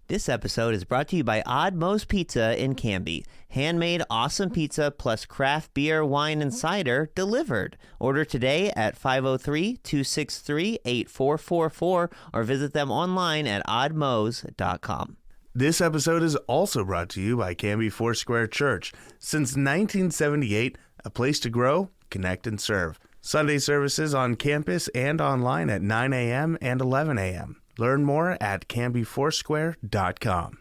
This episode is brought to you by Odd Moe's Pizza in Canby. Handmade awesome pizza plus craft beer, wine, and cider delivered. Order today at 503-263-8444 or visit them online at oddmoes.com. This episode is also brought to you by Canby Foursquare Church. Since 1978, a place to grow, connect, and serve. Sunday services on campus and online at 9 a.m. and 11 a.m. Learn more at canbyfoursquare.com.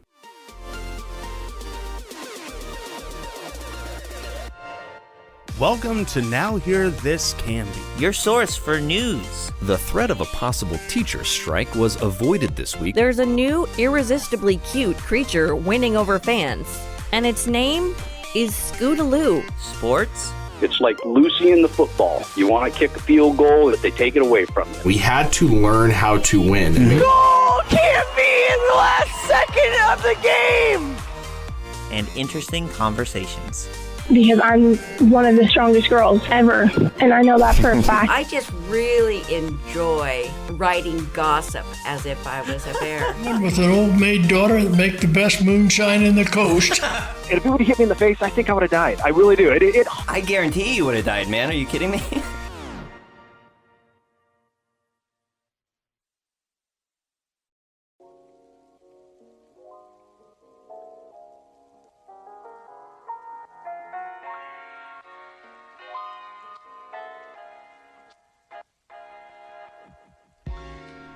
Welcome to Now Hear This Canby, Your source for news. The threat of a possible teacher strike was avoided this week. There's a new, irresistibly cute creature winning over fans, and its name is Scootaloo. Sports. It's like Lucy in the football. You want to kick a field goal, but they take it away from you. We had to learn how to win. Goal can't be in the last second of the game! And interesting conversations. Because I'm one of the strongest girls ever, and I know that for a fact. I just really enjoy writing gossip as if I was a bear. With an old maid daughter that make the best moonshine in the coast. And if it would have hit me in the face, I think I would have died. I really do. I guarantee you would have died, man. Are you kidding me?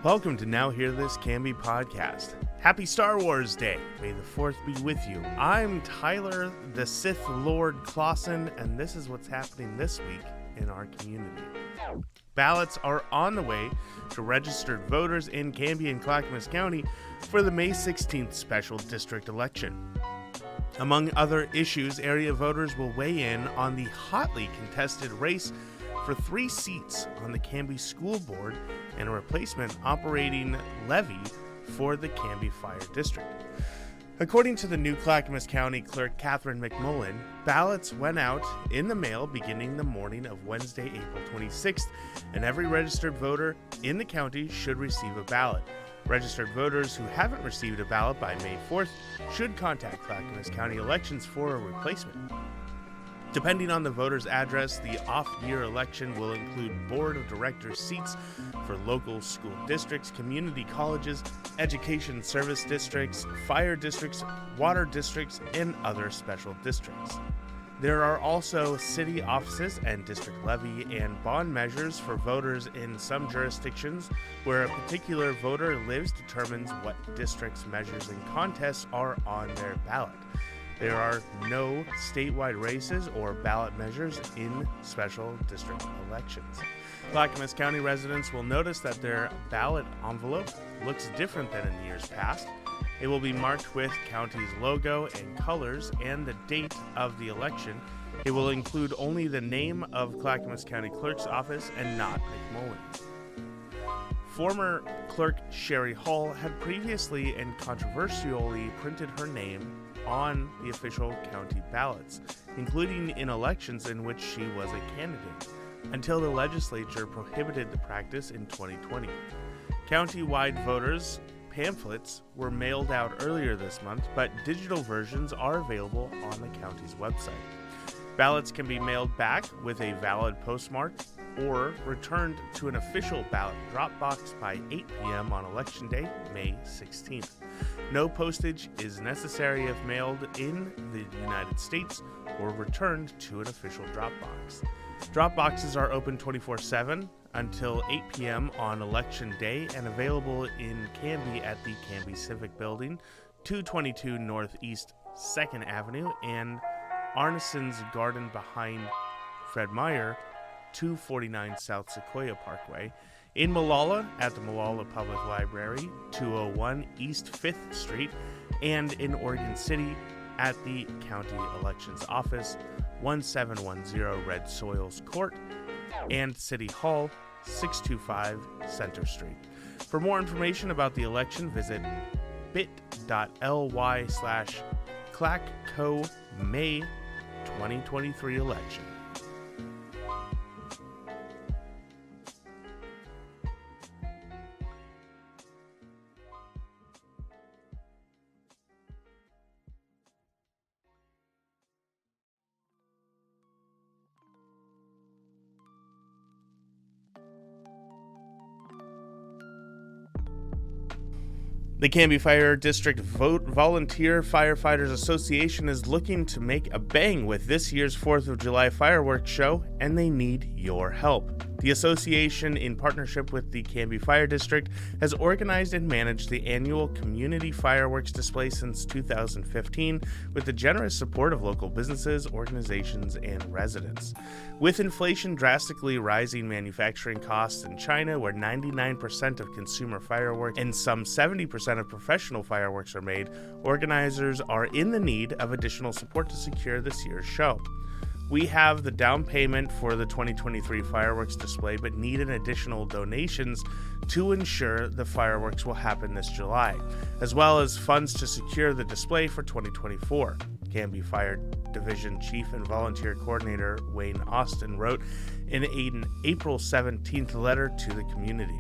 Welcome to Now Hear This Canby podcast. Happy Star Wars Day. May the 4th be with you. I'm Tyler, the Sith Lord Clausen, and this is what's happening this week in our community. Ballots are on the way to registered voters in Canby and Clackamas County for the May 16th special district election. Among other issues, area voters will weigh in on the hotly contested race for 3 seats on the Canby School Board and a replacement operating levy for the Canby Fire District. According to the new Clackamas County Clerk Catherine McMullen, ballots went out in the mail beginning the morning of Wednesday, April 26th, and every registered voter in the county should receive a ballot. Registered voters who haven't received a ballot by May 4th should contact Clackamas County Elections for a replacement. Depending on the voter's address, the off-year election will include board of directors seats for local school districts, community colleges, education service districts, fire districts, water districts, and other special districts. There are also city offices and district levy and bond measures for voters in some jurisdictions where a particular voter lives determines what districts, measures, and contests are on their ballot. There are no statewide races or ballot measures in special district elections. Clackamas County residents will notice that their ballot envelope looks different than in years past. It will be marked with county's logo and colors and the date of the election. It will include only the name of Clackamas County Clerk's office and not McMullen's. Former Clerk Sherry Hall had previously and controversially printed her name on the official county ballots, including in elections in which she was a candidate, until the legislature prohibited the practice in 2020. County-wide voters' pamphlets were mailed out earlier this month, but digital versions are available on the county's website. Ballots can be mailed back with a valid postmark or returned to an official ballot drop box by 8 p.m. on Election Day, May 16th. No postage is necessary if mailed in the United States or returned to an official drop box. Drop boxes are open 24/7 until 8 p.m. on Election Day and available in Canby at the Canby Civic Building, 222 Northeast 2nd Avenue, and Arneson's Garden behind Fred Meyer, 249 South Sequoia Parkway, in Molalla at the Molalla Public Library, 201 East 5th Street, and in Oregon City at the County Elections Office, 1710 Red Soils Court, and City Hall, 625 Center Street. For more information about the election, visit bit.ly/ClackCo May 2023 election. The Canby Fire District Volunteer Firefighters Association is looking to make a bang with this year's 4th of July fireworks show, and they need your help. The association, in partnership with the Canby Fire District, has organized and managed the annual community fireworks display since 2015 with the generous support of local businesses, organizations, and residents. With inflation drastically rising manufacturing costs in China, where 99% of consumer fireworks and some 70% of professional fireworks are made, organizers are in the need of additional support to secure this year's show. We have the down payment for the 2023 fireworks display, but need an additional donations to ensure the fireworks will happen this July, as well as funds to secure the display for 2024. Canby Fire Division Chief and Volunteer Coordinator Wayne Austin wrote in an April 17th letter to the community.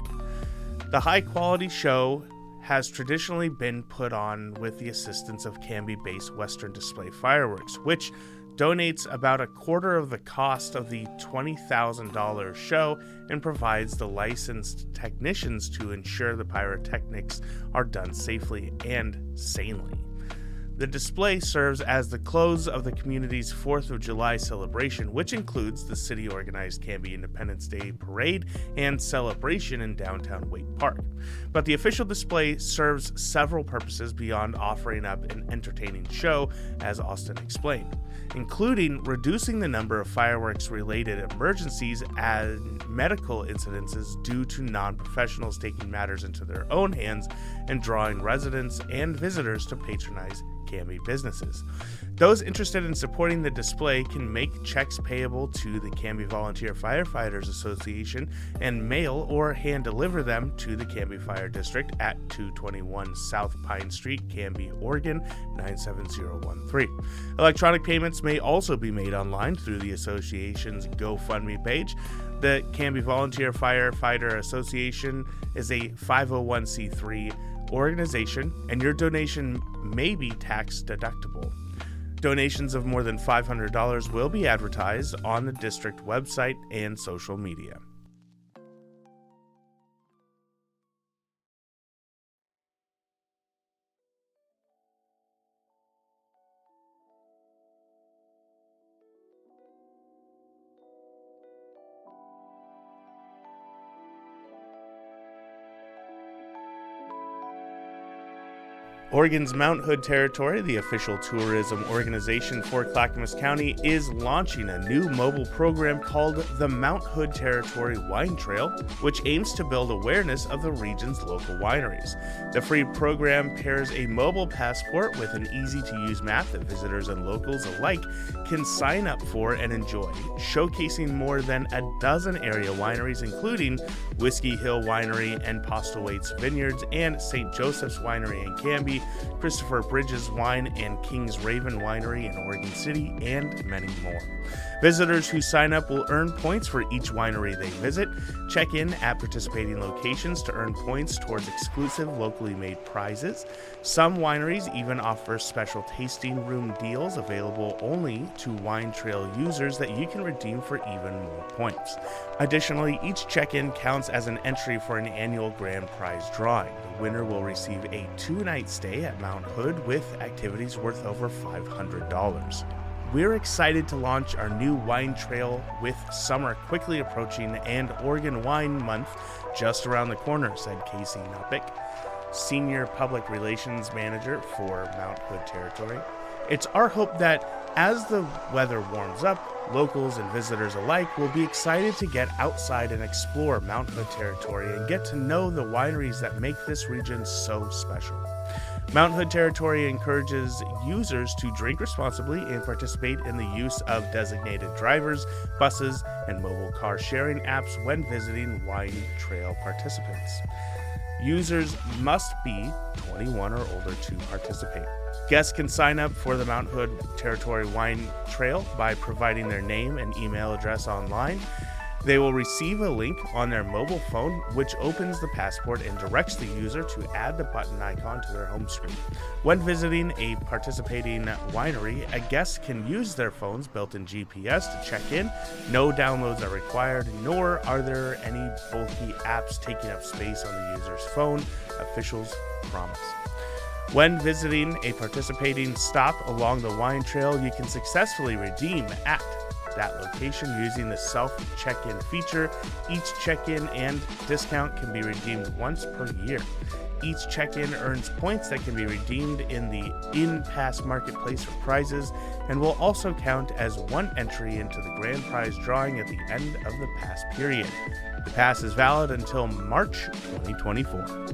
The high-quality show has traditionally been put on with the assistance of Canby-based Western Display Fireworks, which donates about a quarter of the cost of the $20,000 show and provides the licensed technicians to ensure the pyrotechnics are done safely and sanely. The display serves as the close of the community's 4th of July celebration, which includes the city-organized Canby Independence Day Parade and celebration in downtown Waite Park. But the official display serves several purposes beyond offering up an entertaining show, as Austin explained, including reducing the number of fireworks-related emergencies and medical incidences due to non-professionals taking matters into their own hands and drawing residents and visitors to patronize Canby businesses. Those interested in supporting the display can make checks payable to the Canby Volunteer Firefighters Association and mail or hand deliver them to the Canby Fire District at 221 South Pine Street, Canby, Oregon 97013. Electronic payments may also be made online through the association's GoFundMe page. The Canby Volunteer Firefighter Association is a 501c3 organization, and your donation may be tax deductible. Donations of more than $500 will be advertised on the district website and social media. Oregon's Mount Hood Territory, the official tourism organization for Clackamas County, is launching a new mobile program called the Mount Hood Territory Wine Trail, which aims to build awareness of the region's local wineries. The free program pairs a mobile passport with an easy-to-use map that visitors and locals alike can sign up for and enjoy, showcasing more than a dozen area wineries, including Whiskey Hill Winery and Postlewaite's Vineyards and St. Joseph's Winery in Canby, Christopher Bridges Wine and King's Raven Winery in Oregon City, and many more. Visitors who sign up will earn points for each winery they visit. Check in at participating locations to earn points towards exclusive locally made prizes. Some wineries even offer special tasting room deals available only to Wine Trail users that you can redeem for even more points. Additionally, each check-in counts as an entry for an annual grand prize drawing. The winner will receive a 2-night stay at Mount Hood with activities worth over $500. We're excited to launch our new wine trail with summer quickly approaching and Oregon Wine Month just around the corner, said Casey Nopik, Senior Public Relations Manager for Mount Hood Territory. It's our hope that as the weather warms up, locals and visitors alike will be excited to get outside and explore Mount Hood Territory and get to know the wineries that make this region so special. Mount Hood Territory encourages users to drink responsibly and participate in the use of designated drivers, buses, and mobile car sharing apps when visiting wine trail participants. Users must be 21 or older to participate. Guests can sign up for the Mount Hood Territory Wine Trail by providing their name and email address online. They will receive a link on their mobile phone which opens the passport and directs the user to add the button icon to their home screen. When visiting a participating winery, a guest can use their phone's built-in GPS to check in. No downloads are required, nor are there any bulky apps taking up space on the user's phone, officials promise. When visiting a participating stop along the wine trail, you can successfully redeem at that location using the self-check-in feature. Each check-in and discount can be redeemed once per year. Each check-in earns points that can be redeemed in the in-pass marketplace for prizes and will also count as one entry into the grand prize drawing at the end of the pass period. The pass is valid until March 2024.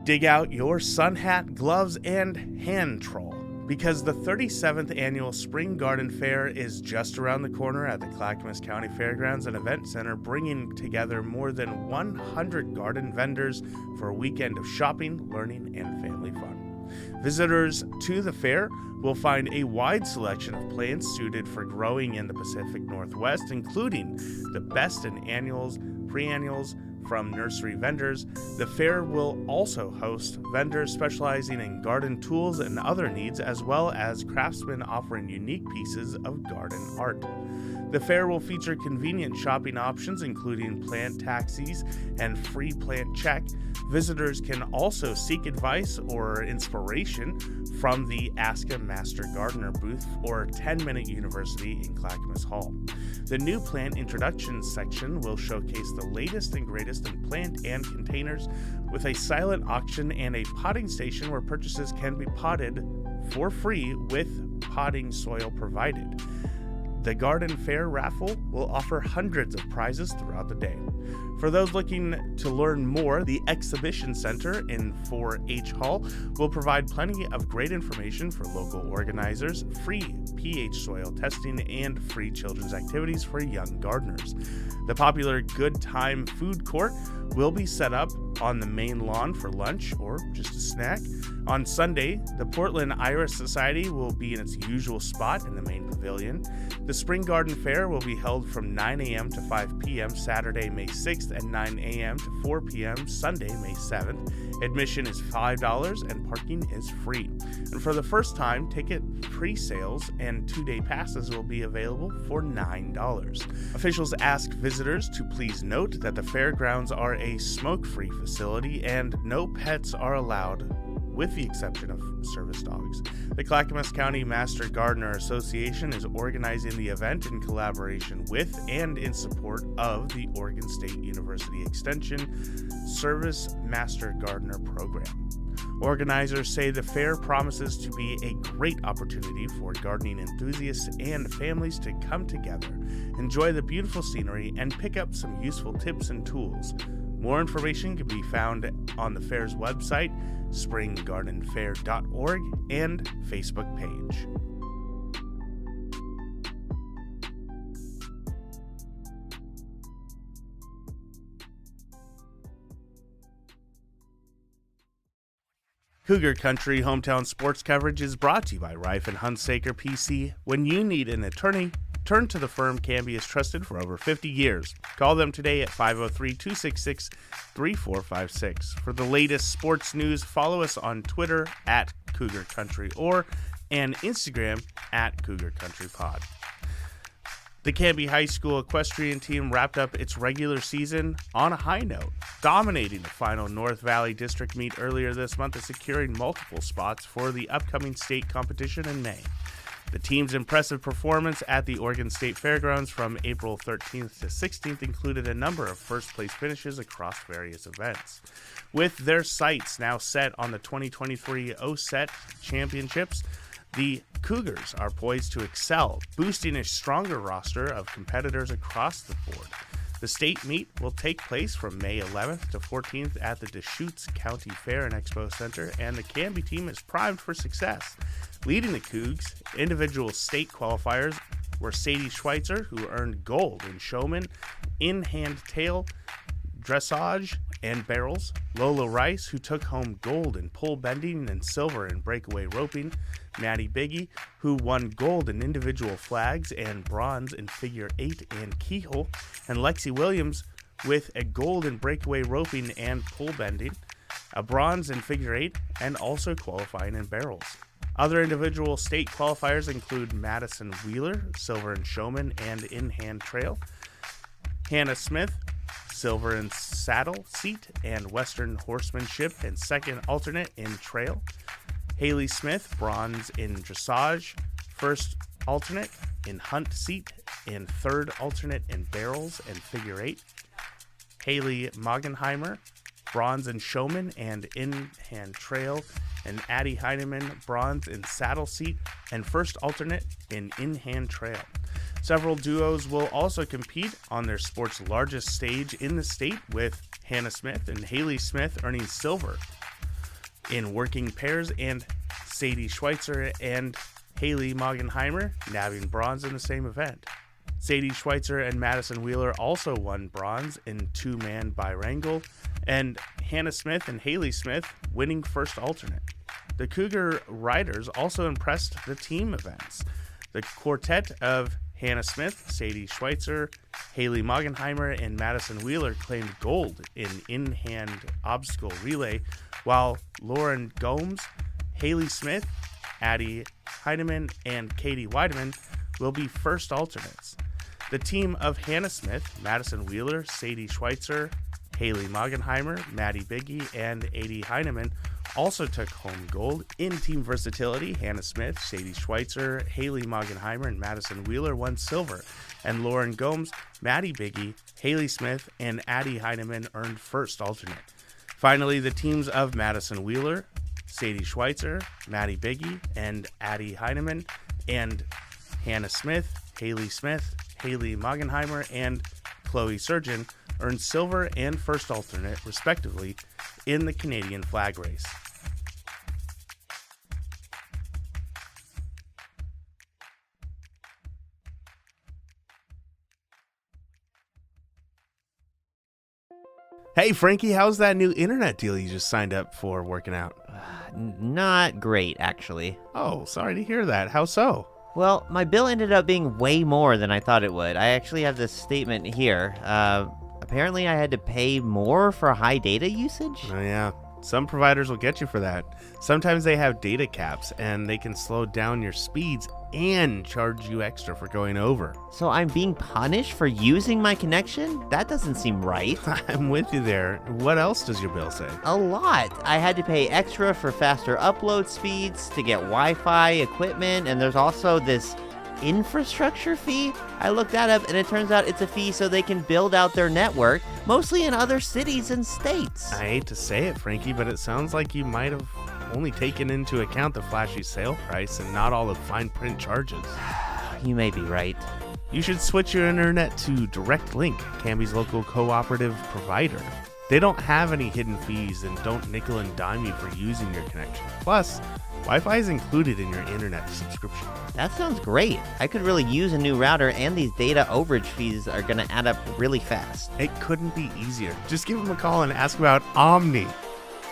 Dig out your sun hat, gloves, and hand troll, because the 37th annual Spring Garden Fair is just around the corner at the Clackamas County Fairgrounds and Event Center, bringing together more than 100 garden vendors for a weekend of shopping, learning, and family fun. Visitors to the fair will find a wide selection of plants suited for growing in the Pacific Northwest, including the best in annuals, pre-annuals, from nursery vendors. The fair will also host vendors specializing in garden tools and other needs, as well as craftsmen offering unique pieces of garden art. The fair will feature convenient shopping options, including plant taxis and free plant check. Visitors can also seek advice or inspiration from the Ask a Master Gardener booth or 10-Minute University in Clackamas Hall. The new plant introduction section will showcase the latest and greatest in plant and containers, with a silent auction and a potting station where purchases can be potted for free with potting soil provided. The Garden Fair raffle will offer hundreds of prizes throughout the day. For those looking to learn more, the Exhibition Center in 4-H Hall will provide plenty of great information for local organizers, free pH soil testing, and free children's activities for young gardeners. The popular Good Time Food Court will be set up on the main lawn for lunch or just a snack. On Sunday, the Portland Iris Society will be in its usual spot in the main pavilion. The Spring Garden Fair will be held from 9 a.m. to 5 p.m. Saturday, May 6th, and 9 a.m. to 4 p.m. Sunday, May 7th. Admission is $5 and parking is free. And for the first time, ticket pre-sales and 2-day passes will be available for $9. Officials ask visitors to please note that the fairgrounds are a smoke-free facility and no pets are allowed, with the exception of service dogs. The Clackamas County Master Gardener Association is organizing the event in collaboration with and in support of the Oregon State University Extension Service Master Gardener Program. Organizers say the fair promises to be a great opportunity for gardening enthusiasts and families to come together, enjoy the beautiful scenery, and pick up some useful tips and tools. More information can be found on the fair's website, springgardenfair.org, and Facebook page. Cougar Country Hometown Sports Coverage is brought to you by Reif & Hunsaker PC. When you need an attorney, turn to the firm Canby has trusted for over 50 years. Call them today at 503-266-3456. For the latest sports news, follow us on Twitter at Cougar Country and Instagram at Cougar Country Pod. The Canby High School equestrian team wrapped up its regular season on a high note, dominating the final North Valley District meet earlier this month and securing multiple spots for the upcoming state competition in May. The team's impressive performance at the Oregon State Fairgrounds from April 13th to 16th included a number of first-place finishes across various events. With their sights now set on the 2023 OSET Championships, the Cougars are poised to excel, boosting a stronger roster of competitors across the board. The state meet will take place from May 11th to 14th at the Deschutes County Fair and Expo Center, and the Canby team is primed for success. Leading the Cougs, individual state qualifiers were Sadie Schweitzer, who earned gold in showman, in-hand tail, dressage, and barrels. Lola Rice, who took home gold in pole bending and silver in breakaway roping. Maddie Biggie, who won gold in individual flags and bronze in figure 8 and keyhole. And Lexi Williams with a gold in breakaway roping and pole bending, a bronze in figure 8, and also qualifying in barrels. Other individual state qualifiers include Madison Wheeler, silver in showman and in-hand trail. Hannah Smith, silver in saddle seat and western horsemanship and second alternate in trail. Haley Smith, bronze in dressage, first alternate in hunt seat and third alternate in barrels and figure 8. Haley Magenheimer, bronze in showman and in-hand trail, and Addie Heineman, bronze in saddle seat and first alternate in-hand trail. Several duos will also compete on their sport's largest stage in the state, with Hannah Smith and Haley Smith earning silver in working pairs, and Sadie Schweitzer and Haley Magenheimer nabbing bronze in the same event. Sadie Schweitzer and Madison Wheeler also won bronze in two-man biwrangle, and Hannah Smith and Haley Smith winning first alternate. The Cougar riders also impressed the team events. The quartet of Hannah Smith, Sadie Schweitzer, Haley Magenheimer, and Madison Wheeler claimed gold in-hand obstacle relay, while Lauren Gomes, Haley Smith, Addie Heineman, and Katie Weideman will be first alternates. The team of Hannah Smith, Madison Wheeler, Sadie Schweitzer, Haley Magenheimer, Maddie Biggie, and Addie Heineman also took home gold. In team versatility, Hannah Smith, Sadie Schweitzer, Haley Magenheimer, and Madison Wheeler won silver, and Lauren Gomes, Maddie Biggie, Haley Smith, and Addie Heineman earned first alternate. Finally, the teams of Madison Wheeler, Sadie Schweitzer, Maddie Biggie, and Addie Heineman, and Hannah Smith, Haley Magenheimer, and Chloe Surgeon earned silver and first alternate, respectively, in the Canadian flag race. Hey, Frankie, how's that new internet deal you just signed up for working out? Not great, actually. Oh, sorry to hear that. How so? Well, my bill ended up being way more than I thought it would. I actually have this statement here. Apparently I had to pay more for high data usage? Oh, yeah. Some providers will get you for that. Sometimes they have data caps, and they can slow down your speeds and charge you extra for going over. So I'm being punished for using my connection? That doesn't seem right. I'm with you there. What else does your bill say? A lot. I had to pay extra for faster upload speeds, to get Wi-Fi equipment, and there's also this infrastructure fee. I looked that up, and it turns out it's a fee so they can build out their network, mostly in other cities and states. I hate to say it, Frankie, but it sounds like you might have only taken into account the flashy sale price and not all the fine print charges. You may be right. You should switch your internet to Direct Link, Canby's local cooperative provider. They don't have any hidden fees and don't nickel and dime you for using your connection. Plus, Wi-Fi is included in your internet subscription. That sounds great. I could really use a new router, and these data overage fees are going to add up really fast. It couldn't be easier. Just give them a call and ask about Omni.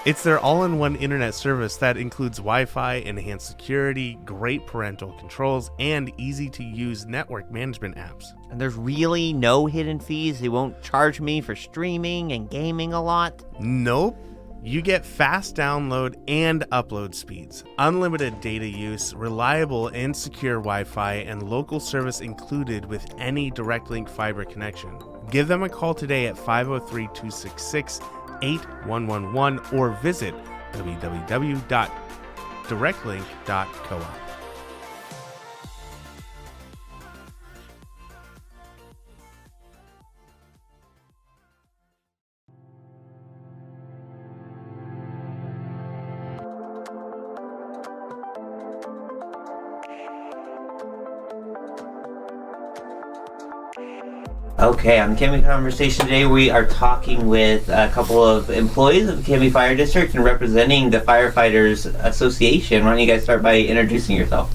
It's their all-in-one internet service that includes Wi-Fi, enhanced security, great parental controls, and easy-to-use network management apps. And there's really no hidden fees? They won't charge me for streaming and gaming a lot? Nope. You get fast download and upload speeds, unlimited data use, reliable and secure Wi-Fi, and local service included with any Direct Link fiber connection. Give them a call today at 503-266-8111 or visit www.directlink.coop. Okay, on the Canby Conversation today, we are talking with a couple of employees of the Canby Fire District and representing the Firefighters Association. Why don't you guys start by introducing yourself?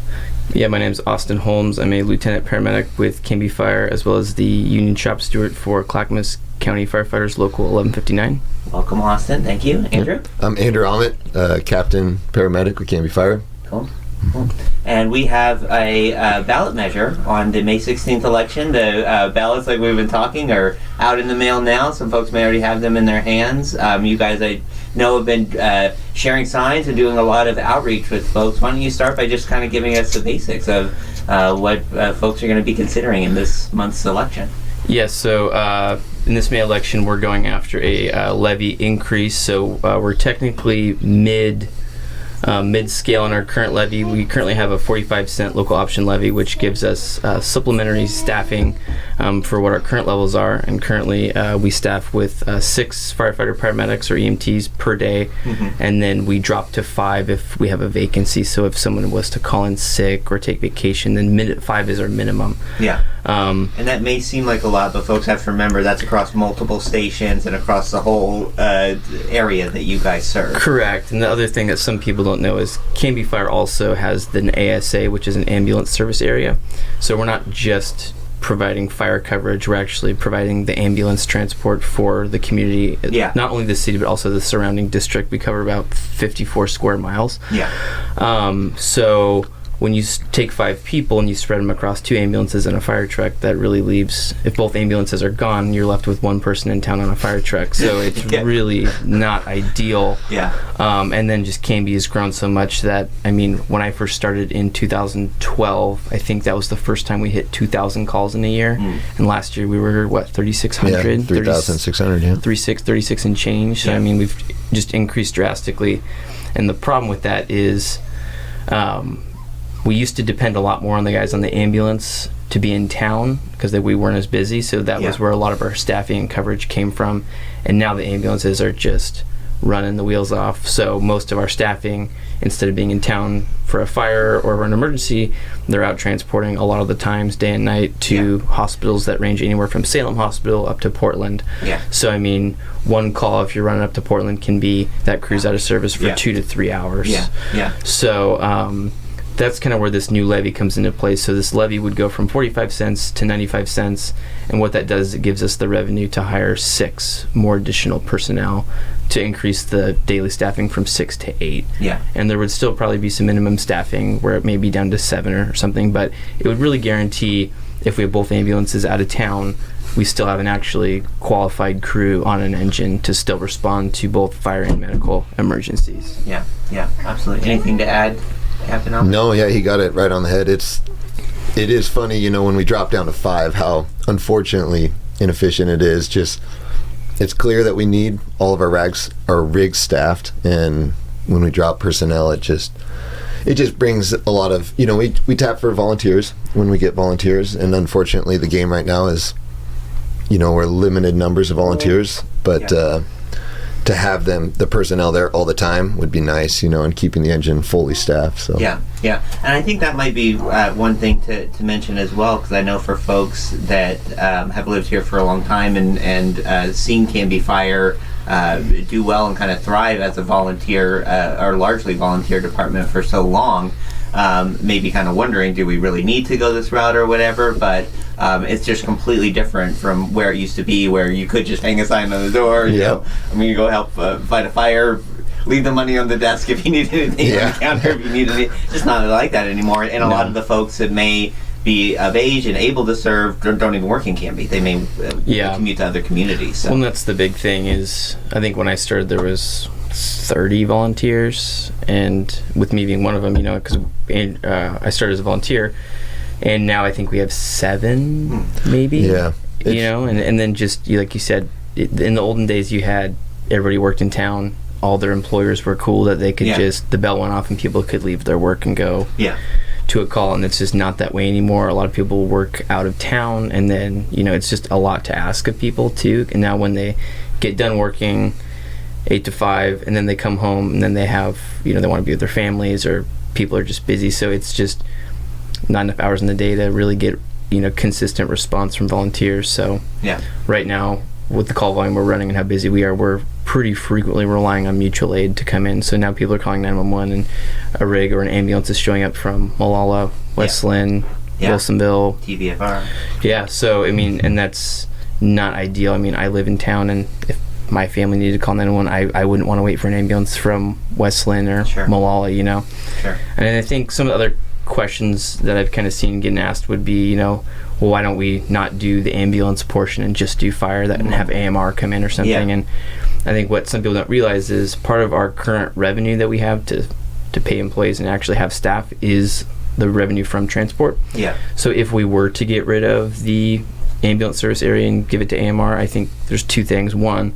Yeah, my name's Austin Holmes. I'm a lieutenant paramedic with Canby Fire, as well as the union shop steward for Clackamas County Firefighters Local 1159. Welcome, Austin. Thank you. Andrew? I'm Andrew Aamodt, captain paramedic with Canby Fire. Cool. And we have a ballot measure on the May 16th election. The ballots, like we've been talking, are out in the mail now. Some folks may already have them in their hands. You guys, I know, have been sharing signs and doing a lot of outreach with folks. Why don't you start by just kind of giving us the basics of what folks are going to be considering in this month's election? Yes, so in this May election, we're going after a levy increase. So we're technically mid-scale in our current levy. We currently have a 45-cent local option levy, which gives us supplementary staffing for what our current levels are. And currently we staff with 6 firefighter paramedics or EMTs per day, and then we drop to 5 if we have a vacancy. So if someone was to call in sick or take vacation, then 5 is our minimum. Yeah. And that may seem like a lot, but folks have to remember that's across multiple stations and across the whole area that you guys serve. Correct. And the other thing that some people don't know is Canby Fire also has an ASA, which is an ambulance service area. So we're not just providing fire coverage, we're actually providing the ambulance transport for the community. Yeah. Not only the city, but also the surrounding district. We cover about 54 square miles. Yeah. So when you take 5 people and you spread them across 2 ambulances and a fire truck, that really leaves, if both ambulances are gone, you're left with 1 person in town on a fire truck. So it's really not ideal. Yeah. And then just Canby has grown so much that, I mean, when I first started in 2012, I think that was the first time we hit 2,000 calls in a year. And last year we were, 3,600? Yeah, 3,600, yeah. 36 and change. So, I mean, we've just increased drastically. And the problem with that is, we used to depend a lot more on the guys on the ambulance to be in town because we weren't as busy, so that was where a lot of our staffing and coverage came from. And now the ambulances are just running the wheels off, so most of our staffing, instead of being in town for a fire or an emergency, they're out transporting a lot of the times, day and night, to hospitals that range anywhere from Salem Hospital up to Portland. So I mean, one call if you're running up to Portland can be that crew's out of service for 2 to 3 hours. So that's kind of where this new levy comes into place. So this levy would go from 45 cents to 95 cents, and what that does is it gives us the revenue to hire 6 more additional personnel to increase the daily staffing from 6 to 8. And there would still probably be some minimum staffing where it may be down to 7 or something, but it would really guarantee, if we have both ambulances out of town, we still have an actually qualified crew on an engine to still respond to both fire and medical emergencies. Yeah, absolutely. Anything to add, Captain Aamodt? No, he got it right on the head. It is funny, when we drop down to 5, how unfortunately inefficient it is. Just, it's clear that we need all of our rigs staffed, and when we drop personnel, it just brings a lot of, we tap for volunteers when we get volunteers, and unfortunately the game right now is, we're limited numbers of volunteers, but to have the personnel there all the time would be nice, and keeping the engine fully staffed. So yeah, and I think that might be one thing to mention as well, because I know for folks that have lived here for a long time and seen Canby Fire do well and kind of thrive as a volunteer or largely volunteer department for so long, maybe kind of wondering, do we really need to go this route or whatever? But it's just completely different from where it used to be, where you could just hang a sign on the door. You go help fight a fire, leave the money on the desk if you need anything on the counter if you need anything. It's just not like that anymore. And a lot of the folks that may be of age and able to serve don't even work in Canby. They may commute to other communities. So. Well, and that's the big thing is, I think when I started there was 30 volunteers, and with me being one of them, because I started as a volunteer, and now I think we have 7 maybe. And then just like you said, in the olden days you had everybody worked in town, all their employers were cool that they could just, the bell went off and people could leave their work and go to a call, and it's just not that way anymore. A lot of people work out of town, and then it's just a lot to ask of people too. And now when they get done working 8 to 5 and then they come home and then they have they want to be with their families, or people are just busy, so it's just not enough hours in the day to really get consistent response from volunteers. So right now with the call volume we're running and how busy we are, we're pretty frequently relying on mutual aid to come in. So now people are calling 911 and a rig or an ambulance is showing up from Molalla West Lynn, Wilsonville, TVFR. Yeah, so I mean, and that's not ideal. I mean, I live in town, and if my family needed to call 911, I wouldn't want to wait for an ambulance from West Lynn or Molalla, you know. Sure. And I think some of the other questions that I've kind of seen getting asked would be, you know, well, why don't we not do the ambulance portion and just do fire and have AMR come in or something? And I think what some people don't realize is part of our current revenue that we have to pay employees and actually have staff is the revenue from transport. Yeah. So if we were to get rid of the ambulance service area and give it to AMR, I think there's two things. One,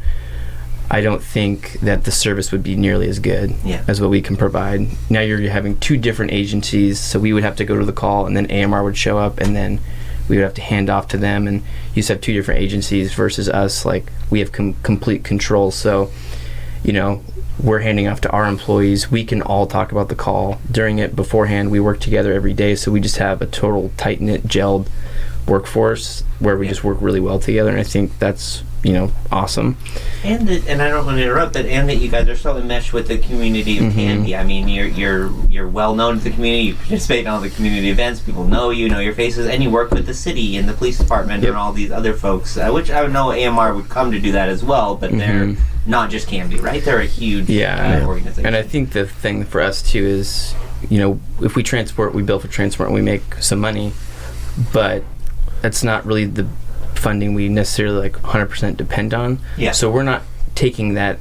I don't think that the service would be nearly as good as what we can provide. Now you're having two different agencies, so we would have to go to the call, and then AMR would show up, and then we would have to hand off to them, and you just have two different agencies versus us. Like, we have complete control. So, you know, we're handing off to our employees. We can all talk about the call during it beforehand. We work together every day, so we just have a total tight-knit, gelled workforce where we just work really well together, and I think that's, you know, awesome. And I don't want to interrupt, but and that you guys are so enmeshed with the community of Canby. I mean, you're well known to the community. You participate in all the community events. People know you, know your faces, and you work with the city and the police department and all these other folks, which I would know AMR would come to do that as well. But they're not just Canby, right? They're a huge organization. And I think the thing for us too is, you know, if we transport, we bill for transport, and we make some money, but that's not really the funding we necessarily like 100% depend on. Yeah. So we're not taking that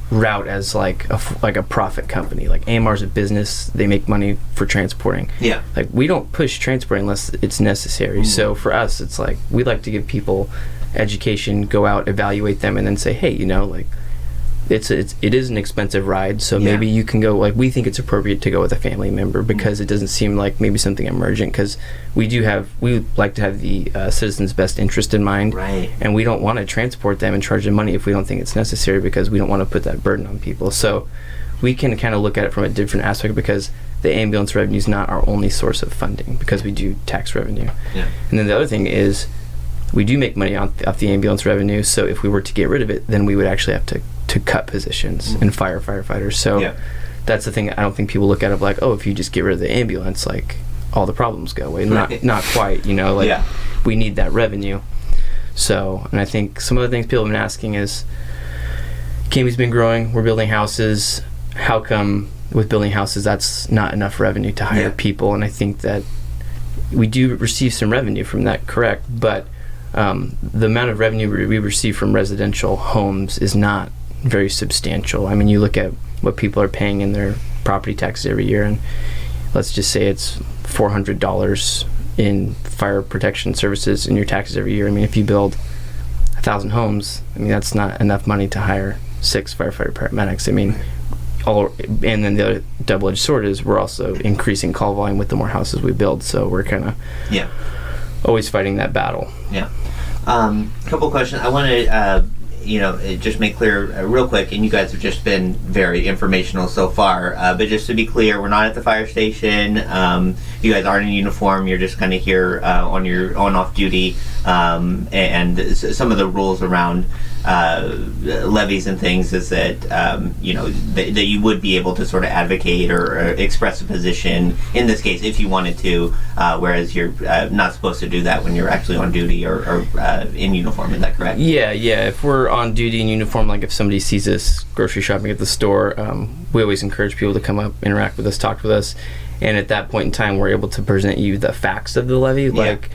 route as like a profit company. Like, AMR's a business; they make money for transporting. Yeah. Like, we don't push transport unless it's necessary. So for us, it's like we like to give people education, go out, evaluate them, and then say, hey, you know, like, it is an expensive ride, so maybe you can go, like, we think it's appropriate to go with a family member because it doesn't seem like maybe something emergent, because we like to have the citizens' best interest in mind, right? And we don't want to transport them and charge them money if we don't think it's necessary, because we don't want to put that burden on people. So we can kind of look at it from a different aspect, because the ambulance revenue is not our only source of funding, because we do tax revenue. Yeah. And then the other thing is, we do make money off the ambulance revenue, so if we were to get rid of it, then we would actually have to cut positions and fire firefighters. So that's the thing I don't think people look at, of like, oh, if you just get rid of the ambulance, like, all the problems go away. Not quite, you know, like, we need that revenue. So, and I think some of the things people have been asking is, Canby's been growing, we're building houses, how come with building houses that's not enough revenue to hire people? And I think that we do receive some revenue from that, correct, but the amount of revenue we receive from residential homes is not very substantial. I mean, you look at what people are paying in their property taxes every year, and let's just say it's $400 in fire protection services in your taxes every year. I mean, if you build 1,000 homes, I mean, that's not enough money to hire 6 firefighter paramedics. I mean, and then the other double-edged sword is we're also increasing call volume with the more houses we build, so we're kind of always fighting that battle. Yeah. Couple questions. I want to just make clear real quick, and you guys have just been very informational so far, but just to be clear, we're not at the fire station. You guys aren't in uniform. You're just kind of here on your off duty, and some of the rules around levies and things is that that you would be able to sort of advocate or express a position in this case if you wanted to, whereas you're not supposed to do that when you're actually on duty or in uniform. Is that correct? Yeah. If we're on duty in uniform, like if somebody sees us grocery shopping at the store, we always encourage people to come up, interact with us, talk with us, and at that point in time, we're able to present you the facts of the levy, like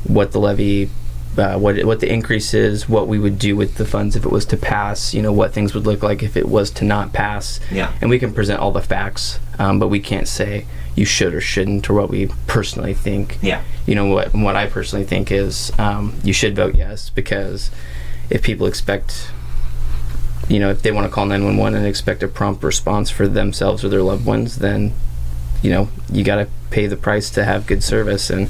what the levy. What the increase is, what we would do with the funds if it was to pass, you know, what things would look like if it was to not pass. Yeah. And we can present all the facts, but we can't say you should or shouldn't, or what we personally think. Yeah. You know, what I personally think is you should vote yes, because if people expect, you know, if they want to call 911 and expect a prompt response for themselves or their loved ones, then, you know, you got to pay the price to have good service. And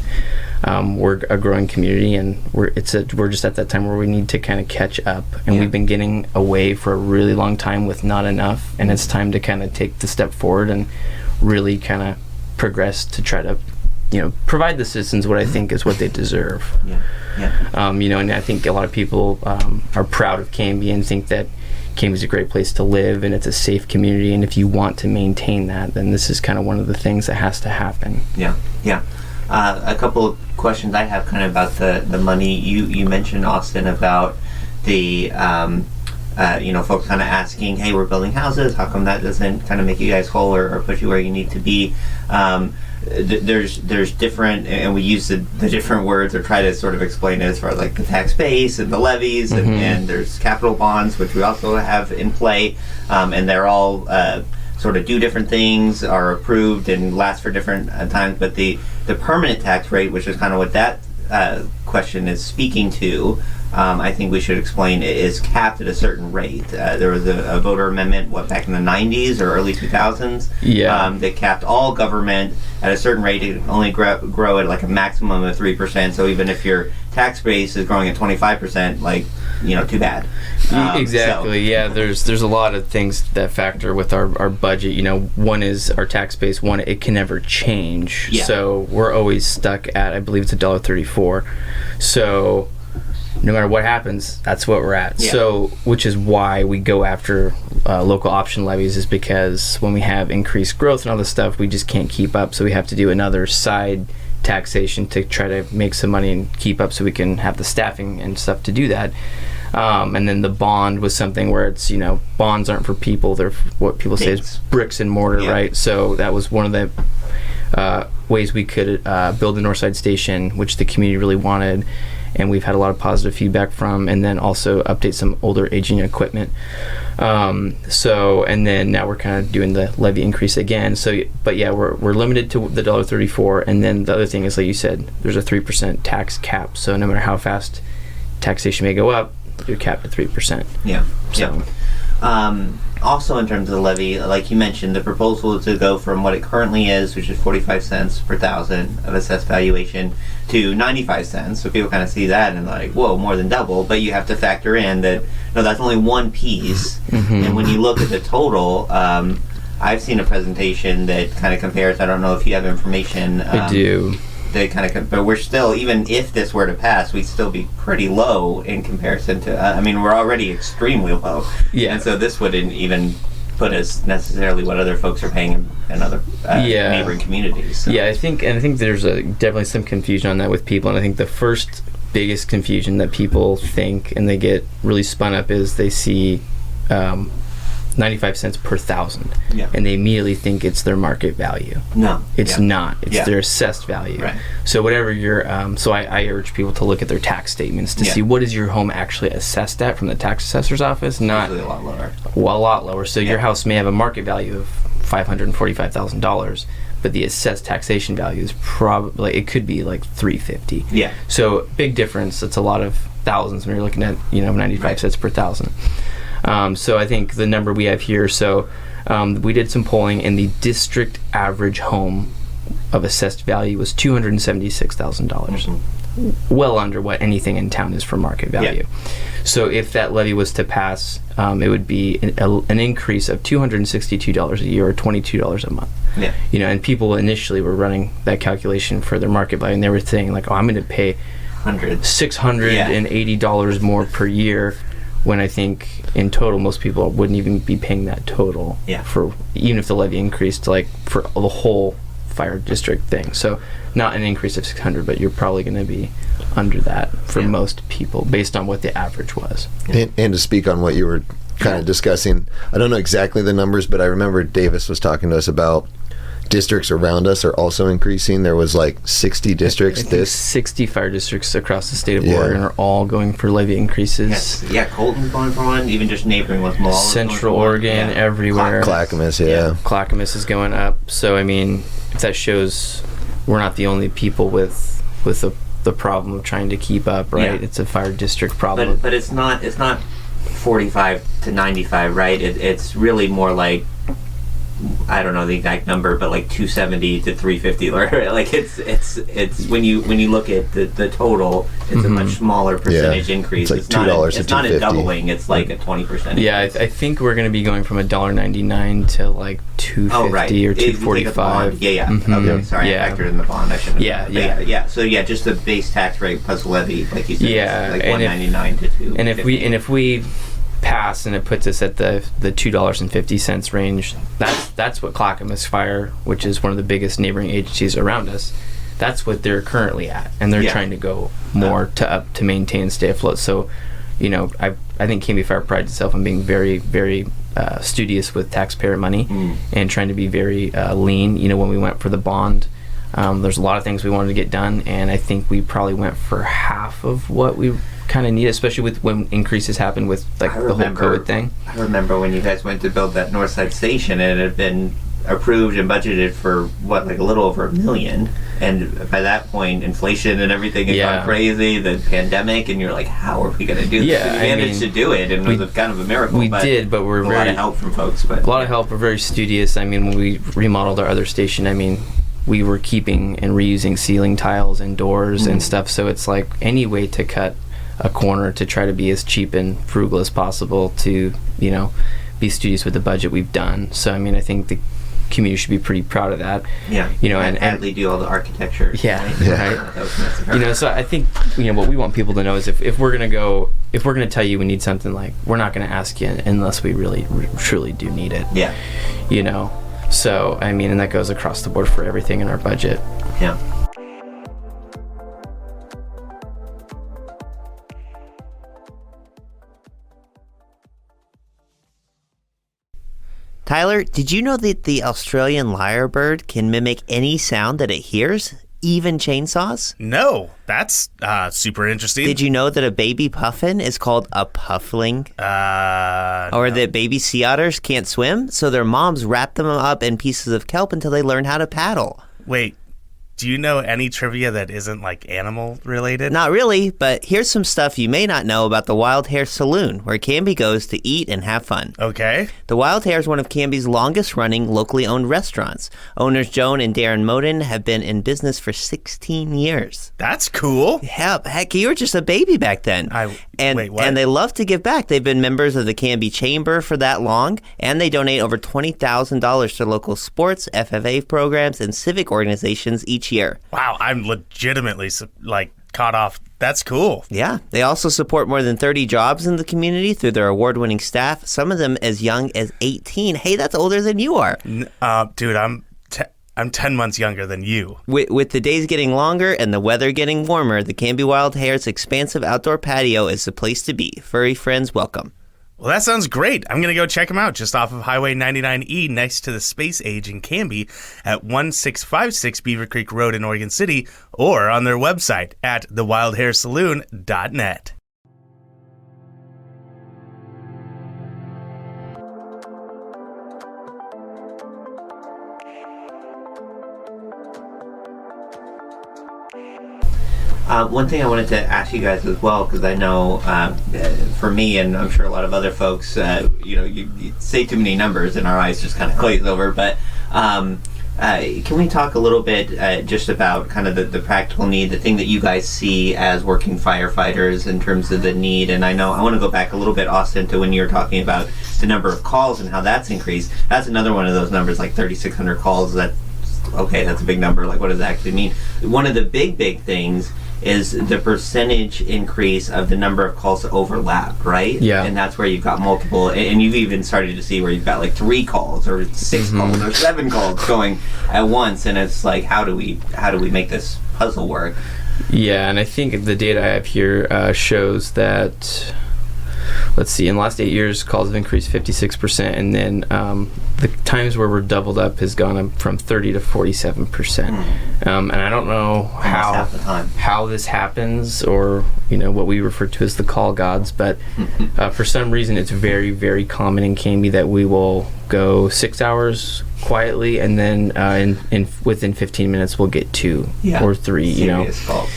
we're a growing community, and we're just at that time where we need to kind of catch up, and we've been getting away for a really long time with not enough, and it's time to kind of take the step forward and really kind of progress to try to, you know, provide the citizens what I think is what they deserve. You know, and I think a lot of people are proud of Canby and think that Canby's a great place to live and it's a safe community, and if you want to maintain that, then this is kind of one of the things that has to happen. A couple of questions I have kind of about the money. You mentioned, Austin, about the folks kind of asking, hey, we're building houses, how come that doesn't kind of make you guys whole or push you where you need to be? There's different, and we use the different words or try to sort of explain it as far as like the tax base and the levies, and there's capital bonds, which we also have in play, and they're all sort of do different things, are approved and last for different times. But the permanent tax rate, which is kind of what that question is speaking to, I think we should explain, it is capped at a certain rate. There was a voter amendment, back in the 90s or early 2000s, that capped all government at a certain rate. It only grow at like a maximum of 3%. So even if your tax base is growing at 25%, too bad. Exactly. Yeah, there's a lot of things that factor with our budget. One is our tax base. One, it can never change. Yeah. So we're always stuck at, I believe it's $1.34. So no matter what happens, that's what we're at. Yeah. So, which is why we go after local option levies, is because when we have increased growth and all this stuff, we just can't keep up. So we have to do another side taxation to try to make some money and keep up so we can have the staffing and stuff to do that. And then the bond was something where it's, bonds aren't for people, they're what people say is bricks and mortar, right? So that was one of the ways we could build the Northside Station, which the community really wanted, and we've had a lot of positive feedback from, and then also update some older aging equipment. And then now we're kind of doing the levy increase again. But yeah, we're limited to the $1.34, and then the other thing is, like you said, there's a 3% tax cap. So no matter how fast taxation may go up, you're capped at 3%. Yeah. So. Yeah. Also, in terms of the levy, like you mentioned, the proposal is to go from what it currently is, which is 45 cents per thousand of assessed valuation, to 95 cents. So people kind of see that and like, whoa, more than double. But you have to factor in that, no, that's only one piece. And when you look at the total, I've seen a presentation that kind of compares. I don't know if you have information. I do. They kind of, but we're still, even if this were to pass, we'd still be pretty low in comparison to. We're already extremely low. Yeah. And so this wouldn't even put us necessarily what other folks are paying in other neighboring communities. So. Yeah, I think there's definitely some confusion on that with people, and I think the first biggest confusion that people think and they get really spun up is they see 95 cents per thousand, and they immediately think it's their market value. No, it's not. It's their assessed value. Right. So whatever your so I urge people to look at their tax statements to see what is your home actually assessed at from the tax assessor's office. Not usually a lot lower. Well, a lot lower. So your house may have a market value of $545,000, but the assessed taxation value is probably, it could be like $350. Yeah. So big difference. It's a lot of thousands when you're looking at 95 cents per thousand. So I think the number we have here, we did some polling, and the district average home of assessed value was $276,000. Well under what anything in town is for market value. Yeah. So if that levy was to pass, it would be an increase of $262 a year or $22 a month. Yeah. And people initially were running that calculation for their market value, and they were saying like, I'm going to pay $680 more per year, when I think in total most people wouldn't even be paying that total for, even if the levy increased for the whole fire district thing. So not an increase of $600, but you're probably going to be under that for most people based on what the average was. And to speak on what you were kind of discussing, I don't know exactly the numbers, but I remember Davis was talking to us about districts around us are also increasing. There was 60 districts. 60 fire districts across the state of Oregon are all going for levy increases. Yes. Yeah, Colton's going for one. Even just neighboring with Mall. Central Oregon, everywhere. Clackamas, Clackamas is going up. So if that shows we're not the only people with the problem of trying to keep up, right? Yeah. It's a fire district problem. But it's not 45 to 95, right? It's really more like, I don't know the exact number, but 270 to 350. It's when you look at the total, it's a much smaller percentage increase. It's $2 it's not a doubling. It's like a 20%. Yeah, I think we're going to be going from $1.99 to $2.50 or $2.45. Yeah. Okay, sorry, I factored in the bond. I shouldn't have. Yeah. So just the base tax rate plus levy, like you said, $1.99 to $2.50. And if we pass and it puts us at the $2.50 range, that's what Clackamas Fire, which is one of the biggest neighboring agencies around us, that's what they're currently at, and they're trying to go more to maintain and stay afloat. So, I think Canby Fire prides itself on being very, very studious with taxpayer money and trying to be very lean. When we went for the bond, there's a lot of things we wanted to get done, and I think we probably went for half of what we kind of need, especially with when increases happen with the whole COVID thing. I remember when you guys went to build that Northside station, and it had been approved and budgeted for a little over $1 million, and by that point inflation and everything had gone crazy, the pandemic, and you're like, how are we going to do this? We managed to do it, and it was kind of a miracle. We did, but we're a lot of help from folks. But a lot of help. We're very studious. When we remodeled our other station, we were keeping and reusing ceiling tiles and doors and stuff, so it's like any way to cut a corner to try to be as cheap and frugal as possible to be studious with the budget we've done. So I think the community should be pretty proud of that. And Hadley do all the architecture. Right. So I think what we want people to know is if we're gonna tell you we need something, like, we're not gonna ask you unless we really truly do need it. So and that goes across the board for everything in our budget. Tyler, did you know that the Australian lyrebird can mimic any sound that it hears, even chainsaws? No, that's super interesting. Did you know that a baby puffin is called a puffling? Or that baby sea otters can't swim, so their moms wrap them up in pieces of kelp until they learn how to paddle? Wait, do you know any trivia that isn't animal related? Not really, but here's some stuff you may not know about the Wild Hare Saloon, where Canby goes to eat and have fun. Okay. The Wild Hare is one of Canby's longest running locally owned restaurants. Owners Joan and Darren Moden have been in business for 16 years. That's cool. Yeah, heck, you were just a baby back then. Wait, what? And they love to give back. They've been members of the Canby Chamber for that long, and they donate over $20,000 to local sports, FFA programs, and civic organizations each year. Wow, I'm legitimately caught off. That's cool. Yeah, they also support more than 30 jobs in the community through their award-winning staff, some of them as young as 18. Hey, that's older than you are. Dude, I'm 10 months younger than you. With the days getting longer and the weather getting warmer, the Canby Wild Hare's expansive outdoor patio is the place to be. Furry friends welcome. Well, that sounds great. I'm going to go check them out just off of Highway 99E next to the Space Age in Canby at 1656 Beaver Creek Road in Oregon City, or on their website at thewildharesaloon.net. One thing I wanted to ask you guys as well, because I know for me, and I'm sure a lot of other folks, you say too many numbers and our eyes just kind of glaze over, but can we talk a little bit just about kind of the practical need, the thing that you guys see as working firefighters in terms of the need? And I want to go back a little bit, Austin, to when you were talking about the number of calls and how that's increased. That's another one of those numbers, like 3,600 calls. That's a big number. Like, what does that actually mean? One of the big things is the percentage increase of the number of calls to overlap, right? Yeah. And that's where you've got multiple, and you've even started to see where you've got 3 calls or 6 calls or 7 calls going at once, and it's like, how do we make this puzzle work? Yeah, and I think the data I have here shows that, let's see, in the last 8 years, calls have increased 56%, and then the times where we're doubled up has gone up from 30 to 47%. And I don't know how this happens, or what we refer to as the call gods, but for some reason it's very, very common in Canby that we will go 6 hours quietly, and then within 15 minutes we'll get 2 or 3. Serious calls.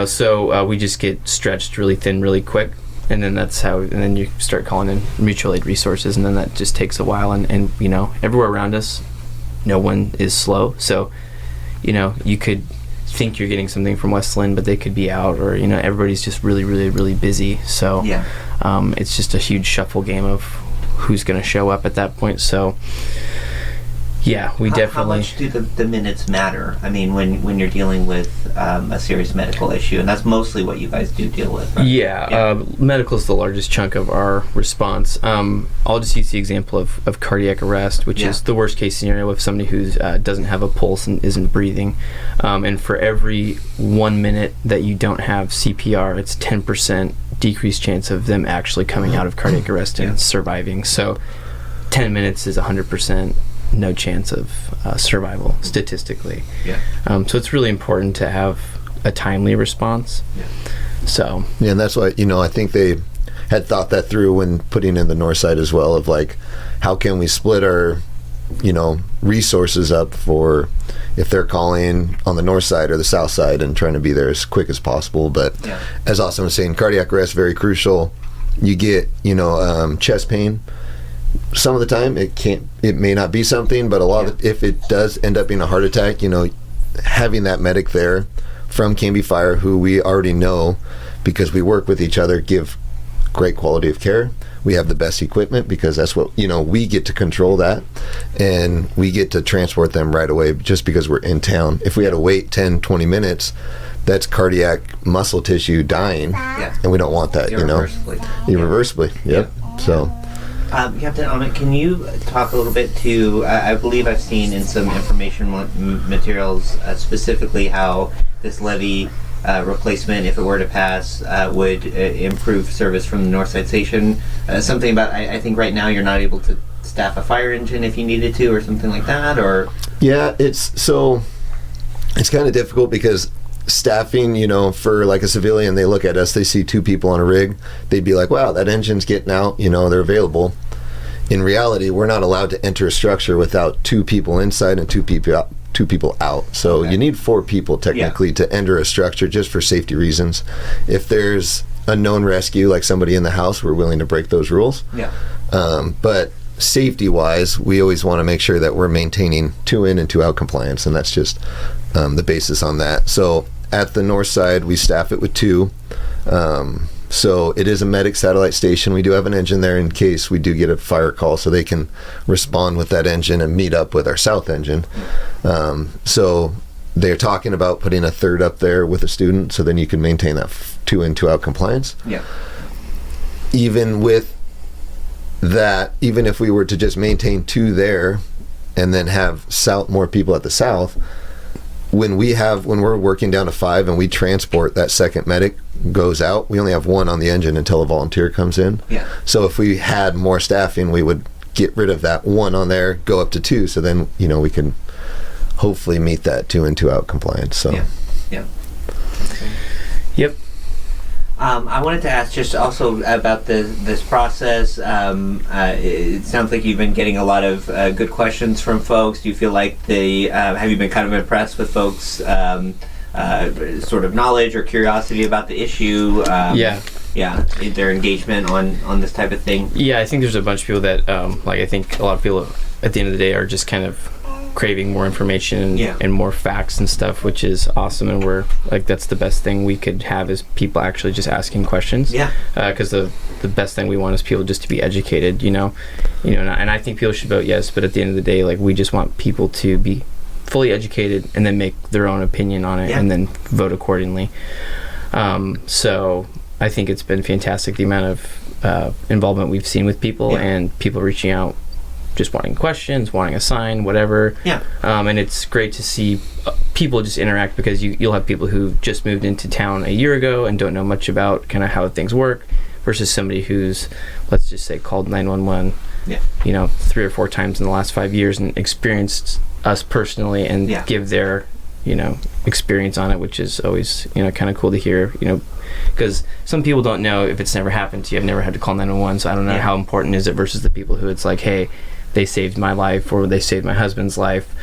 So we just get stretched really thin, really quick. And then and then you start calling in mutual aid resources, and then that just takes a while. And everywhere around us, no one is slow. So, you could think you're getting something from West Lynn, but they could be out, or, everybody's just really, really, really busy. So, it's just a huge shuffle game of who's going to show up at that point. So, Yeah, we definitely. How much do the minutes matter? I mean, when you're dealing with a serious medical issue, and that's mostly what you guys do deal with, right? Yeah. Medical is the largest chunk of our response. I'll just use the example of cardiac arrest, which is the worst case scenario with somebody who doesn't have a pulse and isn't breathing. And for every 1 minute that you don't have CPR, it's 10% decreased chance of them actually coming out of cardiac arrest and surviving. So 10 minutes is 100% no chance of survival statistically. So it's really important to have a timely response. So and that's why I think they had thought that through when putting in the north side as well, of like, how can we split our resources up for if they're calling on the north side or the south side, and trying to be there as quick as possible. But as Austin was saying, cardiac arrest, very crucial. You get chest pain. Some of the time it may not be something, but a lot of if it does end up being a heart attack, having that medic there from Canby Fire, who we already know because we work with each other, give great quality of care. We have the best equipment because that's what we get to control that, and we get to transport them right away just because we're in town. If we had to wait 10-20 minutes, that's cardiac muscle tissue dying, and we don't want that. Irreversibly. So Captain Aamodt, can you talk a little bit to, I believe I've seen in some information materials specifically how this levy replacement, if it were to pass, would improve service from the Northside Station. Something about, I think right now you're not able to staff a fire engine if you needed to, or something like that, or? Yeah, it's kind of difficult because staffing, for like a civilian, they look at us, they see 2 people on a rig, they'd be like, wow, that engine's getting out, they're available. In reality, we're not allowed to enter a structure without 2 people inside and 2 people out. So you need 4 people technically to enter a structure just for safety reasons. If there's a known rescue, like somebody in the house, we're willing to break those rules. But safety wise, we always want to make sure that we're maintaining 2 in and 2 out compliance, and that's just the basis on that. So at the north side, we staff it with 2. So it is a medic satellite station. We do have an engine there in case we do get a fire call, so they can respond with that engine and meet up with our south engine. So they're talking about putting a 3rd up there with a student, so then you can maintain that 2 in, 2 out compliance. Even with that, even if we were to just maintain 2 there and then have more people at the south, when we're working down to 5 and we transport that second medic goes out, we only have 1 on the engine until a volunteer comes in. So if we had more staffing, we would get rid of that 1 on there, go up to 2, so then we can hopefully meet that 2 in, 2 out compliance. So I wanted to ask just also about this process. It sounds like you've been getting a lot of good questions from folks. Do you feel like have you been kind of impressed with folks' sort of knowledge or curiosity about the issue? Their engagement on this type of thing? I think there's a bunch of people that I think a lot of people at the end of the day are just kind of craving more information and more facts and stuff, which is awesome, and we're like, that's the best thing we could have, is people actually just asking questions, because the best thing we want is people just to be educated, and I think people should vote yes, but at the end of the day, like, we just want people to be fully educated and then make their own opinion on it and then vote accordingly. So I think it's been fantastic, the amount of involvement we've seen with people and people reaching out, just wanting questions, wanting a sign, whatever. And it's great to see people just interact, because you'll have people who just moved into town a year ago and don't know much about kind of how things work, versus somebody who's, let's just say, called 911 3 or 4 times in the last 5 years and experienced us personally and give their experience on it, which is always kind of cool to hear, because some people don't know, if it's never happened to you, I've never had to call 911, so I don't know how important is it, versus the people who it's like, hey, they saved my life, or they saved my husband's life,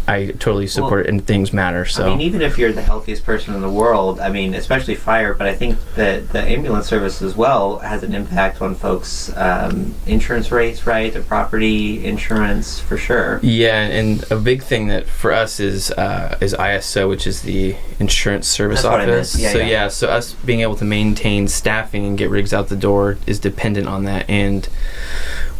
I totally support it, and things matter. So, I mean, even if you're the healthiest person in the world, I mean, especially fire, but I think that the ambulance service as well has an impact on folks' insurance rates, right? Their property insurance, for sure. Yeah, and a big thing that for us is ISO, which is the Insurance Service Office. So us being able to maintain staffing and get rigs out the door is dependent on that, and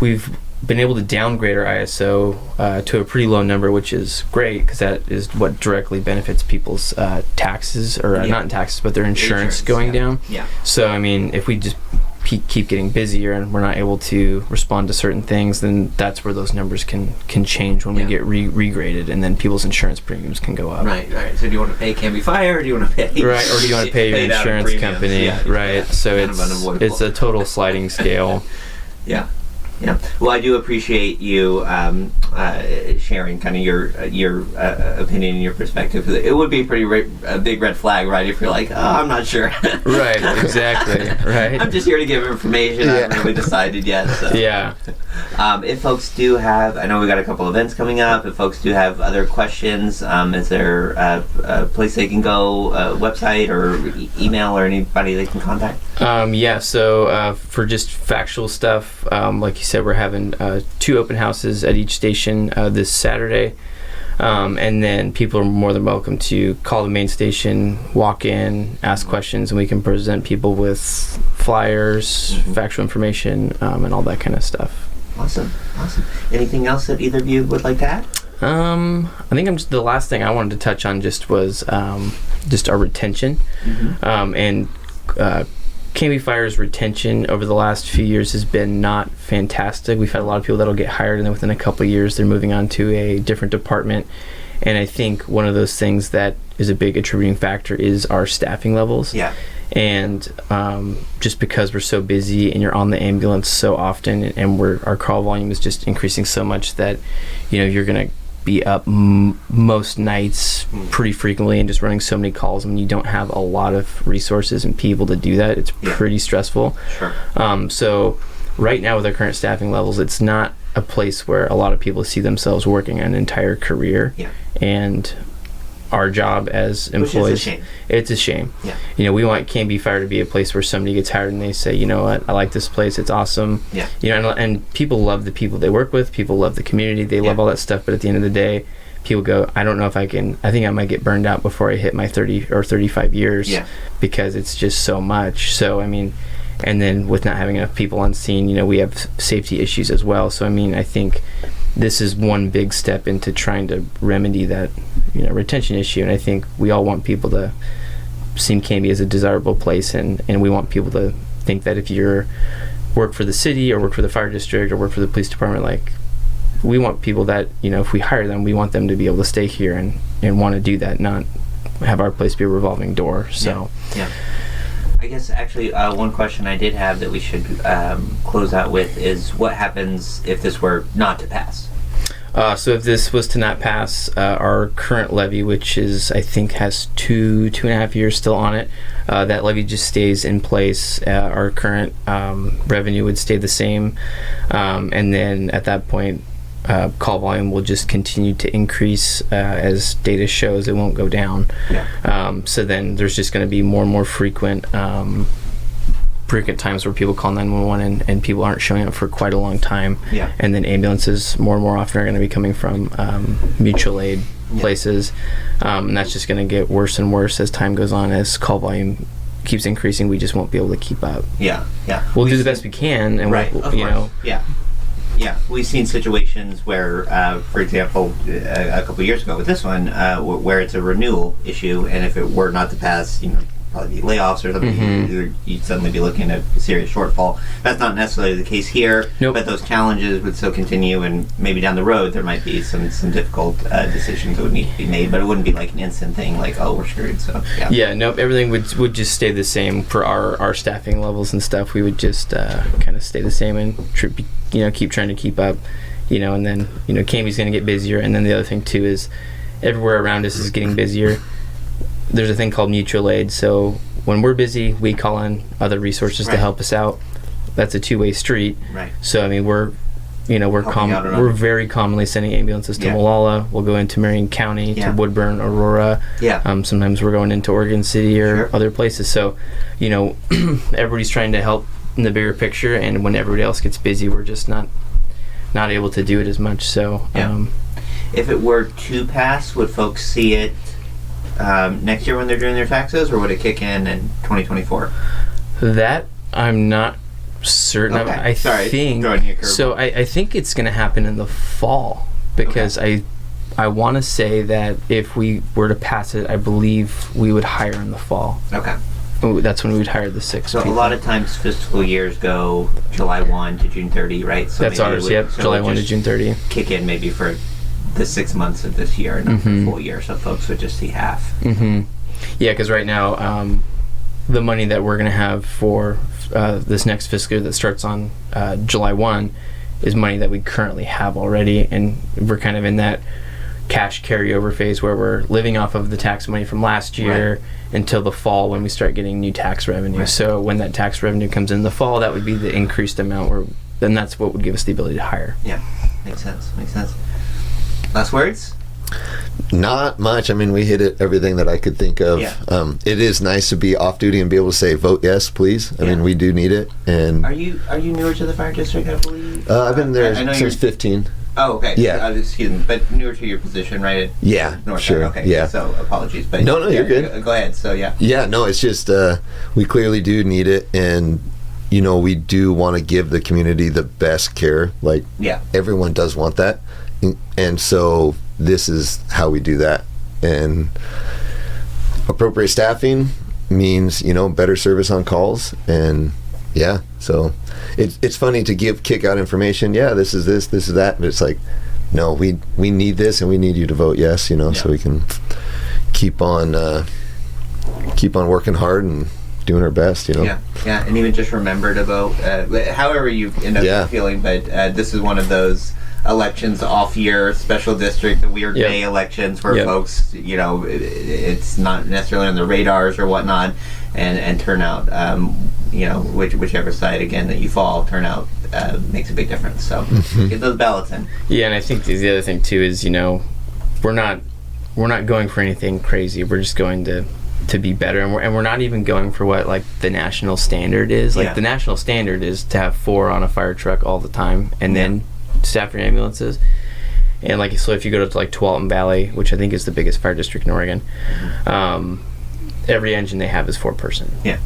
we've been able to downgrade our ISO to a pretty low number, which is great because that is what directly benefits people's taxes, or not taxes, but their insurance going down. Yeah. So, I mean, if we just keep getting busier and we're not able to respond to certain things, then that's where those numbers can change when we get regraded, and then people's insurance premiums can go up. Right. So do you want to pay Canby Fire, or do you want to pay? Right, or do you want to pay your insurance company? Yeah. Right. So it's a total sliding scale. Yeah. Well, I do appreciate you sharing kind of your opinion and your perspective. It would be a big red flag, right? If you're like, oh, I'm not sure. Right. Exactly. Right. I'm just here to give information. I haven't really decided yet. So. Yeah. If folks do have, I know we got a couple events coming up. If folks do have other questions, is there a place they can go, website or email, or anybody they can contact? So for just factual stuff, like you said, we're having 2 open houses at each station this Saturday. And then people are more than welcome to call the main station, walk in, ask questions, and we can present people with flyers, factual information, and all that kind of stuff. Awesome. Anything else that either of you would like to add? I think the last thing I wanted to touch on just was just our retention. And Canby Fire's retention over the last few years has been not fantastic. We've had a lot of people that'll get hired, and then within a couple of years they're moving on to a different department. And I think one of those things that is a big attributing factor is our staffing levels. Yeah. And just because we're so busy and you're on the ambulance so often, and our call volume is just increasing so much that, you're going to be up most nights pretty frequently and just running so many calls. When you don't have a lot of resources and people to do that, it's pretty stressful. Sure. So right now with our current staffing levels, it's not a place where a lot of people see themselves working an entire career. Yeah. And our job as employees, which is a shame. It's a shame. Yeah. We want Canby Fire to be a place where somebody gets hired and they say, you know what, I like this place, it's awesome. Yeah. And people love the people they work with, people love the community, they love all that stuff, but at the end of the day, people go, I don't know if I think I might get burned out before I hit my 30 or 35 years because it's just so much. So, and then with not having enough people on scene, we have safety issues as well. So, I think this is one big step into trying to remedy that, retention issue. And I think we all want people to see Canby as a desirable place, and we want people to think that if you're work for the city or work for the fire district or work for the police department, like, we want people that, if we hire them, we want them to be able to stay here and want to do that, not have our place be a revolving door. So yeah. I guess actually one question I did have that we should close out with is, what happens if this were not to pass? So if this was to not pass, our current levy, which I think has 2.5 years still on it, that levy just stays in place. Our current revenue would stay the same, and then at that point, call volume will just continue to increase as data shows. It won't go down. So then there's just going to be more and more frequent times where people call 911 and people aren't showing up for quite a long time. And then ambulances more and more often are going to be coming from mutual aid places, and that's just going to get worse and worse as time goes on. As call volume keeps increasing, we just won't be able to keep up. We'll do the best we can, and we've seen situations where, for example, a couple years ago with this one, where it's a renewal issue, and if it were not to pass, probably be layoffs or something, you'd suddenly be looking at a serious shortfall. That's not necessarily the case here, but those challenges would still continue, and maybe down the road there might be some difficult decisions that would need to be made, but it wouldn't be like an instant thing, like, oh, we're screwed. So everything would just stay the same for our staffing levels and stuff. We would just kind of stay the same and keep trying to keep up, and then Canby's going to get busier, and then the other thing too is everywhere around us is getting busier. There's a thing called mutual aid, so when we're busy, we call on other resources to help us out. That's a two-way street. So we're very commonly sending ambulances to Molalla. We'll go into Marion County, to Woodburn, Aurora. Sometimes we're going into Oregon City or other places. So everybody's trying to help in the bigger picture, and when everybody else gets busy, we're just not able to do it as much. So if it were to pass, would folks see it next year when they're doing their taxes, or would it kick in 2024? That I'm not certain. Okay. I Sorry, think throwing you a curveball. so. I think it's going to happen in the fall because I want to say that if we were to pass it, I believe we would hire in the fall. Okay. That's when we would hire the 6 So people. a lot of times fiscal years go July 1 to June 30, right? So That's maybe ours, it would- yep. so July it would 1 to just June 30. Kick in maybe for the 6 months of this year, not the full year, so folks would just see half. Mm-hmm. Yeah, because right now, the money that we're going to have for this next fiscal year that starts on July 1 is money that we currently have already, and we're kind of in that cash carryover phase where we're living off of the tax money from last year until the fall when we start getting new tax revenue. Right. So when that tax revenue comes in the fall, that would be the increased amount where then that's what would give us the ability to hire. Yeah, makes sense. Last words? Not much. I mean, we hit it, everything that I could think of. Yeah. It is nice to be off duty and be able to say, vote yes, please. I mean, we do need it. And Are you newer to the fire district, I believe? I've been there I know since 15. Oh, okay. Yeah. Excuse me, but newer to your position, right? Yeah, North sure. Side. Okay. Yeah. So apologies, but No, you're good. Go ahead. So yeah. Yeah, no, it's just we clearly do need it, and we do want to give the community the best care. Like, everyone does want that, and so this is how we do that. And appropriate staffing means better service on calls, and so it's funny to kick out information. Yeah, this is that, but it's like, no, we need this, and we need you to vote yes. So we can keep on working hard and doing our best. Yeah, and even just remember to vote. However you end up feeling, but this is one of those elections off year special district, the weird May elections where folks, it's not necessarily on the radars or whatnot, and turnout, whichever side again that you fall, turnout makes a big difference. So get those ballots in. Yeah, and I think the other thing too is we're not going for anything crazy. We're just going to be better, and we're not even going for what like the national standard is. Like the national standard is to have 4 on a fire truck all the time, and then staff your ambulances. And like, so if you go to like Tualatin Valley, which I think is the biggest fire district in Oregon, every engine they have is 4-person. Yeah.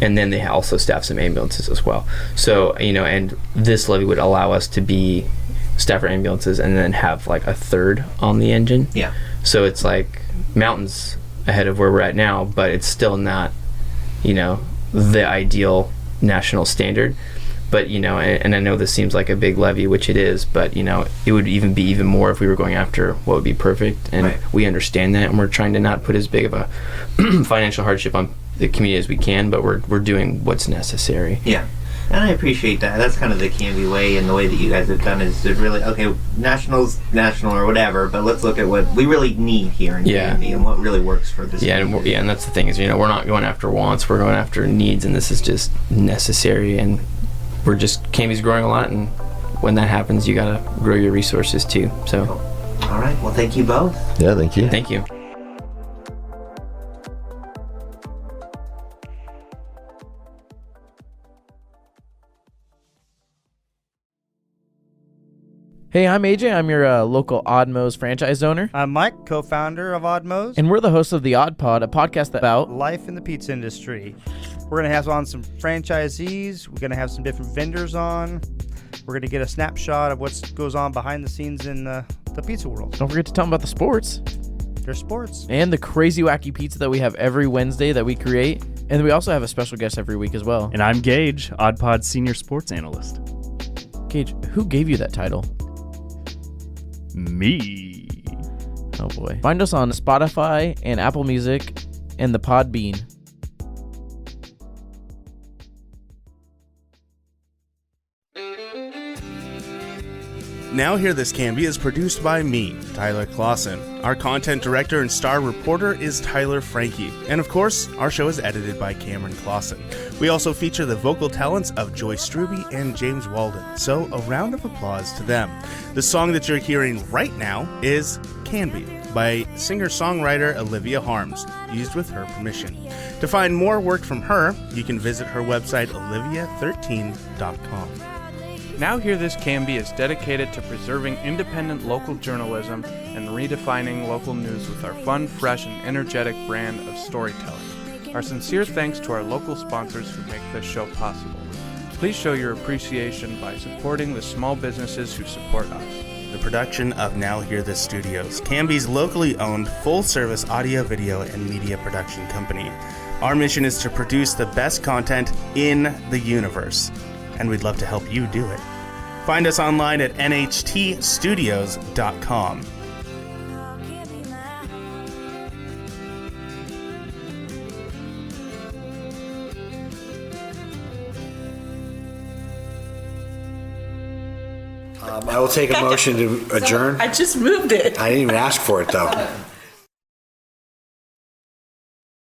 And then they also staff some ambulances as well. So and this levy would allow us to be staff our ambulances and then have like a 3rd on the engine. Yeah. So it's like mountains ahead of where we're at now, but it's still not the ideal national standard. But and I know this seems like a big levy, which it is, but it would even be even more if we were going after what would be perfect, and we understand that, and we're trying to not put as big of a financial hardship on the community as we can, but we're doing what's necessary. Yeah, and I appreciate that. That's kind of the Canby way, and the way that you guys have done is to really, national or whatever, but let's look at what we really need here in Canby and what really works for this. Yeah, and that's the thing is, we're not going after wants, we're going after needs, and this is just necessary, and Canby's growing a lot, and when that happens, you gotta grow your resources too. So, all right. Well, thank you both. Yeah, thank you. Thank you. Hey, I'm AJ. I'm your local Odd Mo's franchise owner. I'm Mike, co-founder of Odd Mo's. And we're the hosts of The Odd Pod, a podcast about life in the pizza industry. We're going to have on some franchisees. We're going to have some different vendors on. We're going to get a snapshot of what goes on behind the scenes in the pizza world. Don't forget to tell them about the sports. There's sports. And the crazy wacky pizza that we have every Wednesday that we create. And we also have a special guest every week as well. And I'm Gage, Odd Pod's senior sports analyst. Gage, who gave you that title? Me. Oh boy. Find us on Spotify and Apple Music and the Podbean. Now Hear This Canby is produced by me, Tyler Clausen. Our content director and star reporter is Tyler Frankie. And of course, our show is edited by Cameron Clausen. We also feature the vocal talents of Joyce Struby and James Walden. So a round of applause to them. The song that you're hearing right now is Canby by singer-songwriter Olivia Holmes, used with her permission. To find more work from her, you can visit her website, olivia13.com. Now Hear This Canby is dedicated to preserving independent local journalism and redefining local news with our fun, fresh, and energetic brand of storytelling. Our sincere thanks to our local sponsors who make this show possible. Please show your appreciation by supporting the small businesses who support us. The production of Now Hear This Studios, Canby's locally owned full-service audio, video, and media production company. Our mission is to produce the best content in the universe, and we'd love to help you do it. Find us online at nhtstudios.com. I will take a motion to adjourn. I just moved it. I didn't even ask for it, though.